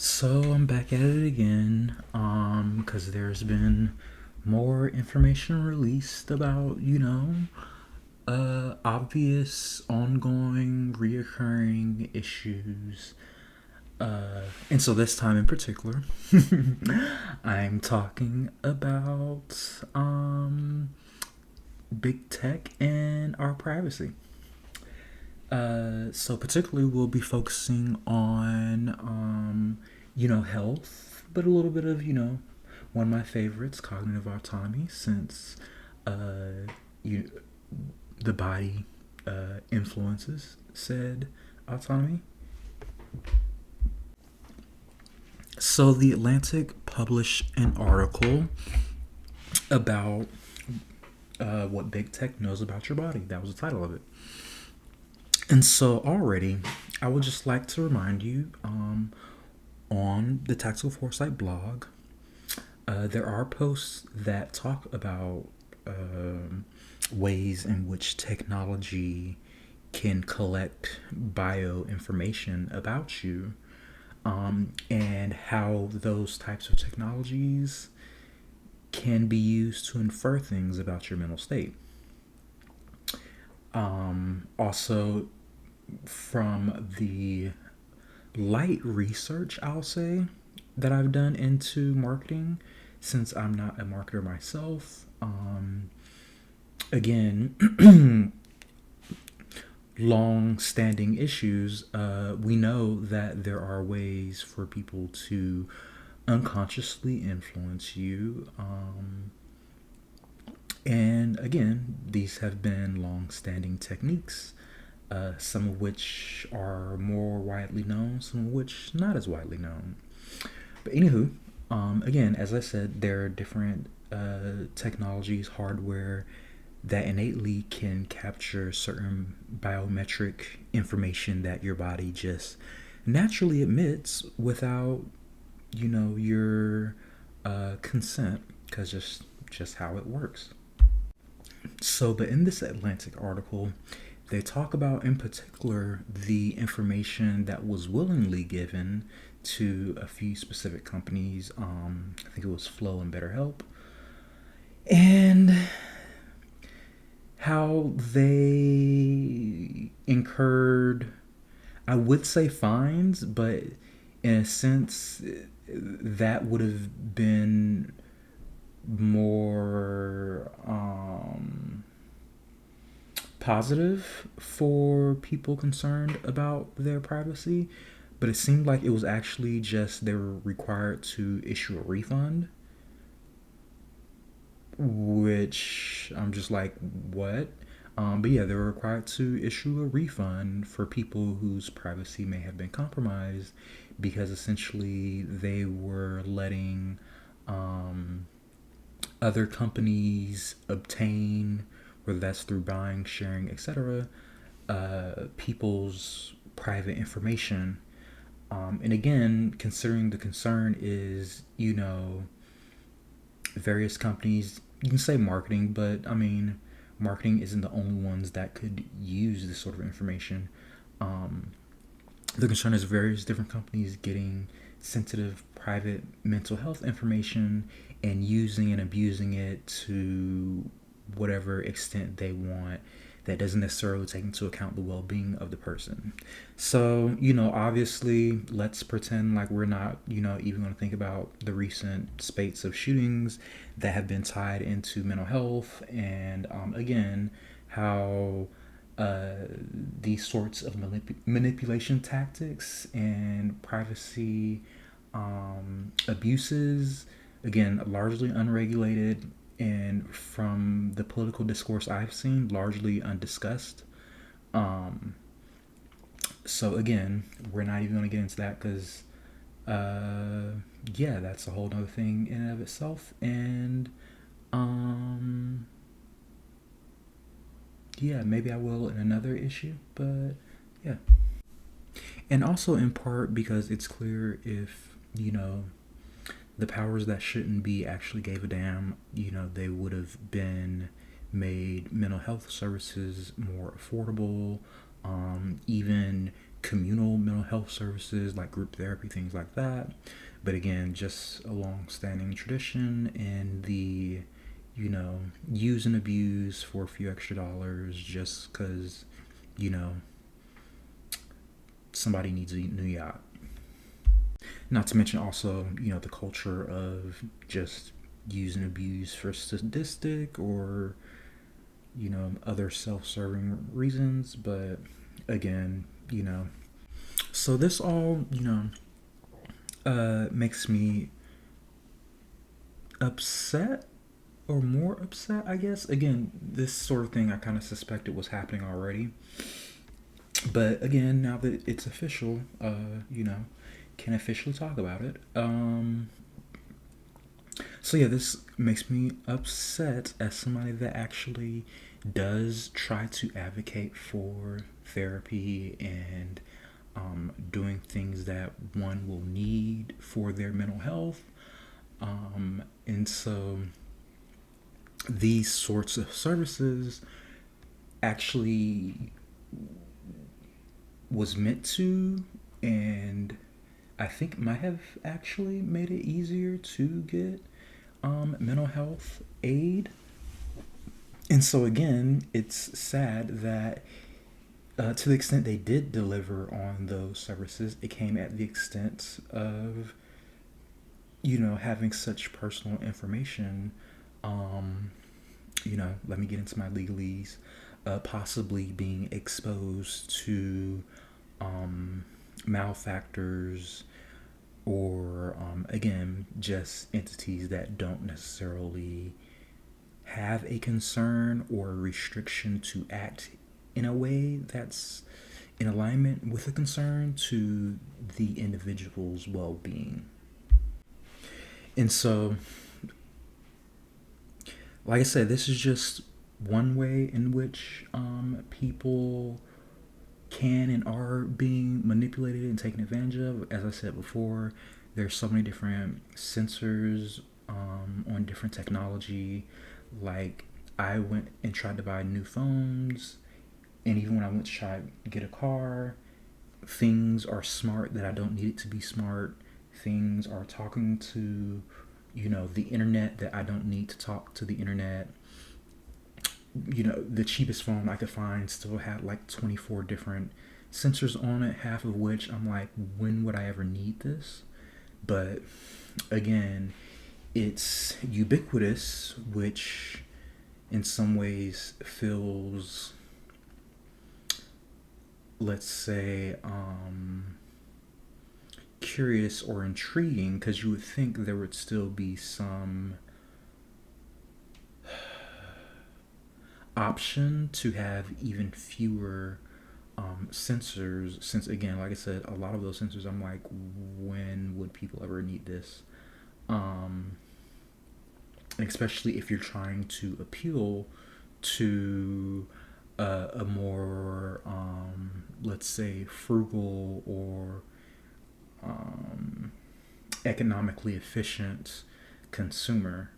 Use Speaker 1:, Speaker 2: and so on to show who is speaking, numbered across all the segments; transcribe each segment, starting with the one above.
Speaker 1: So I'm back at it again, because there's been more information released about, obvious, ongoing, reoccurring issues. And so this time in particular, I'm talking about, big tech and our privacy. So particularly we'll be focusing on, health, but a little bit of, one of my favorites, cognitive autonomy, since you, the body influences said autonomy. So the Atlantic published an article about what big tech knows about your body. That was the title of it. And so already, I would just like to remind you, on the Tactical Foresight blog, there are posts that talk about ways in which technology can collect bio information about you, and how those types of technologies can be used to infer things about your mental state. Also, from the light research, I'll say, that I've done into marketing, since I'm not a marketer myself. Again, long standing issues, we know that there are ways for people to unconsciously influence you. And again, these have been long standing techniques, some of which are more widely known, some of which not as widely known. But anywho, again, as I said, there are different technologies, hardware that innately can capture certain biometric information that your body just naturally emits without, your consent, because just how it works. So, but in this Atlantic article, they talk about, in particular, the information that was willingly given to a few specific companies. I think it was Flow and BetterHelp, and how they incurred, I would say, fines, but in a sense, that would have been more positive for people concerned about their privacy, but it seemed like it was actually just they were required to issue a refund, which I'm just like, what? But yeah, they were required to issue a refund for people whose privacy may have been compromised, because essentially they were letting other companies obtain, whether that's through buying, sharing, etc., people's private information. And again, considering the concern is, various companies, you can say marketing, but I mean, marketing isn't the only ones that could use this sort of information. Um, the concern is various different companies getting sensitive private mental health information and using and abusing it to whatever extent they want, that doesn't necessarily take into account the well-being of the person. So, obviously, let's pretend like we're not, even going to think about the recent spates of shootings that have been tied into mental health, and again, how these sorts of manipulation tactics and privacy abuses, again, largely unregulated, and from the political discourse I've seen, largely undiscussed. Um, so again, we're not even going to get into that because, uh, yeah, that's a whole other thing in and of itself. And um, yeah, maybe I will in another issue, but yeah. And also in part because it's clear if, the powers that shouldn't be actually gave a damn, they would have been made mental health services more affordable, even communal mental health services like group therapy, things like that. But again, just a long-standing tradition, and the, use and abuse for a few extra dollars just because, you know, somebody needs a new yacht. Not to mention also, the culture of just use and abuse for sadistic or, other self-serving reasons. But again, so this all, makes me upset, or more upset, I guess. Again, this sort of thing I kind of suspected was happening already. But again, now that it's official, can officially talk about it. So yeah, this makes me upset as somebody that actually does try to advocate for therapy and doing things that one will need for their mental health. And so these sorts of services actually was meant to, and I think might have actually made it easier to get mental health aid. And so again, it's sad that to the extent they did deliver on those services, it came at the extent of, having such personal information. Let me get into my legalese. Possibly being exposed to malfactors, or again, just entities that don't necessarily have a concern or a restriction to act in a way that's in alignment with a concern to the individual's well-being. And so, like I said, this is just one way in which people can and are being manipulated and taken advantage of. As I said before, there's so many different sensors on different technology. Like, I went and tried to buy new phones, and even when I went to try to get a car, things are smart that I don't need it to be smart. Things are talking to, the internet that I don't need to talk to the internet. The cheapest phone I could find still had like 24 different sensors on it, half of which I'm like, when would I ever need this? But again, it's ubiquitous, which in some ways feels, let's say, curious or intriguing, because you would think there would still be some option to have even fewer sensors, since again, like I said, a lot of those sensors, I'm like, when would people ever need this? Especially if you're trying to appeal to a more, let's say, frugal or economically efficient consumer.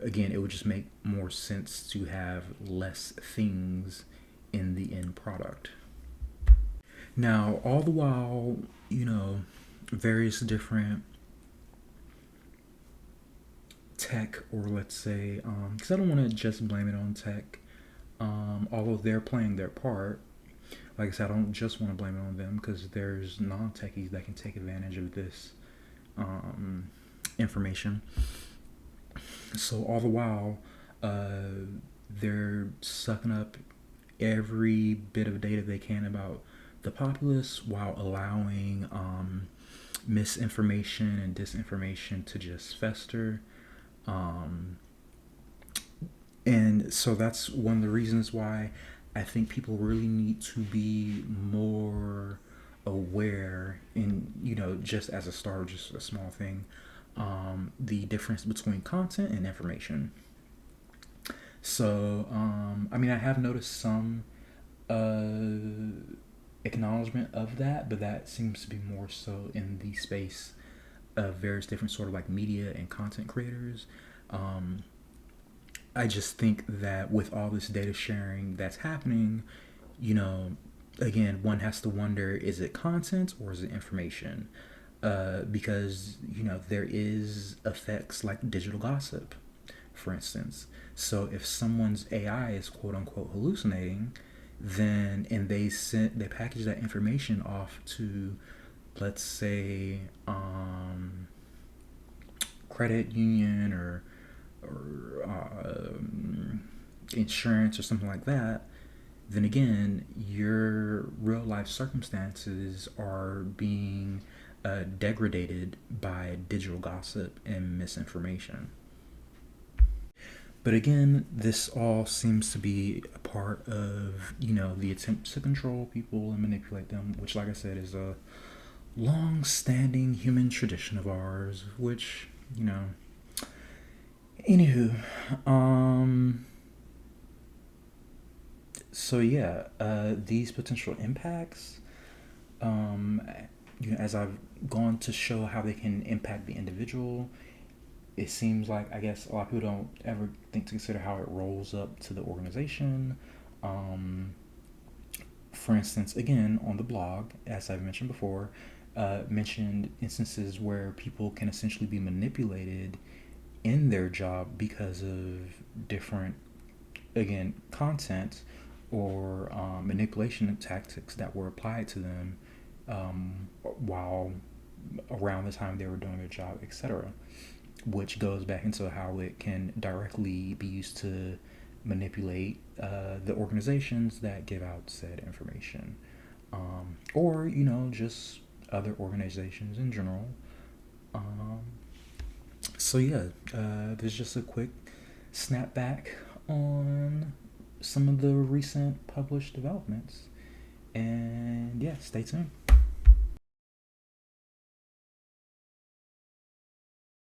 Speaker 1: Again, it would just make more sense to have less things in the end product. Now, all the while, various different tech, or let's say, because I don't want to just blame it on tech, although they're playing their part. Like I said, I don't just want to blame it on them, because there's non-techies that can take advantage of this information. So all the while, they're sucking up every bit of data they can about the populace, while allowing misinformation and disinformation to just fester. And so that's one of the reasons why I think people really need to be more aware, in, just as a start, just a small thing, the difference between content and information. So, I have noticed some acknowledgement of that, but that seems to be more so in the space of various different sort of like media and content creators. I just think that with all this data sharing that's happening, again, one has to wonder, is it content or is it information? Because, there is effects like digital gossip, for instance. So if someone's AI is quote unquote hallucinating, then and they package that information off to, let's say, credit union or insurance or something like that, then again, your real life circumstances are being degraded by digital gossip and misinformation. But again, this all seems to be a part of, the attempt to control people and manipulate them, which, like I said, is a long standing human tradition of ours, which, anywho, so yeah, these potential impacts, um, as I've gone to show how they can impact the individual, it seems like, I guess, a lot of people don't ever think to consider how it rolls up to the organization. Um, for instance, again, on the blog, as I've mentioned before, mentioned instances where people can essentially be manipulated in their job because of different, again, content or manipulation tactics that were applied to them while around the time they were doing their job, etc., which goes back into how it can directly be used to manipulate the organizations that give out said information, or just other organizations in general. Um, so yeah, there's just a quick snapback on some of the recent published developments, and yeah, stay tuned.